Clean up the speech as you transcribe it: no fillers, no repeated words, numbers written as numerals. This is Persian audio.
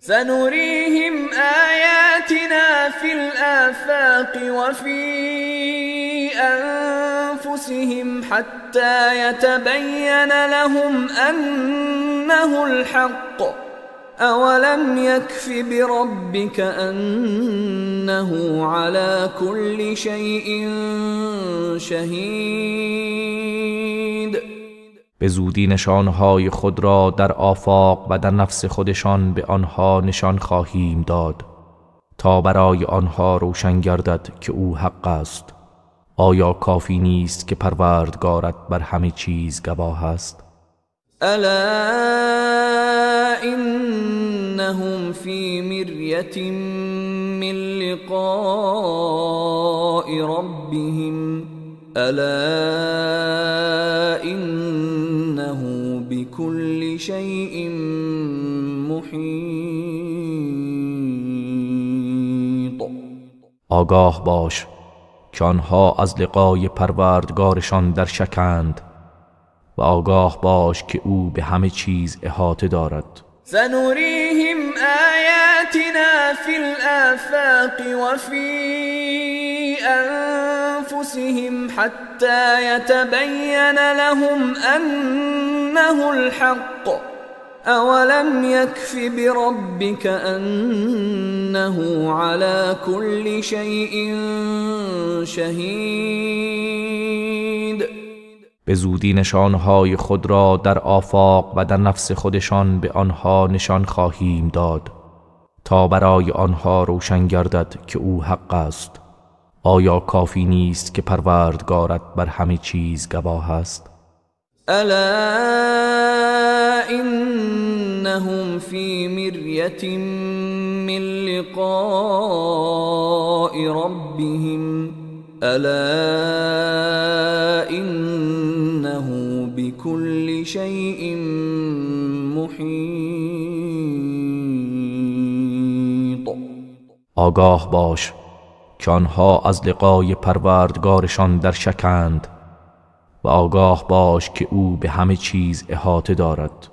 سنريهم آياتنا في الآفاق وفي أنفسهم حتى يتبين لهم أنه الحق أولم يكف بربك أنه على كل شيء شهید. به زودی نشانهای خود را در آفاق و در نفس خودشان به آنها نشان خواهیم داد تا برای آنها روشن گردد که او حق است. آیا کافی نیست که پروردگارت بر همه چیز گواه است؟ الا انهم فی مریة من لقاء ربهم الا انه بكل شيء محیط. آگاه باش که آنها از لقای پروردگارشان در شکند و آگاه باش که او به همه چیز احاطه دارد. سنريهم آیاتنا فی الآفاق وفی أنفسهم حتى يتبين لهم أنه الحق أولم يكف بربك أنه على كل شيء شهید. به زودی نشانهای خود را در آفاق و در نفس خودشان به آنها نشان خواهیم داد تا برای آنها روشن گردد که او حق است. آیا کافی نیست که پروردگارت بر همه چیز گواه است؟ الا انهم فی مریة من لقاء ربهم الا انه بكل شيء محیط. آگاه باش که آنها از لقای پروردگارشان در شکند و آگاه باش که او به همه چیز احاطه دارد.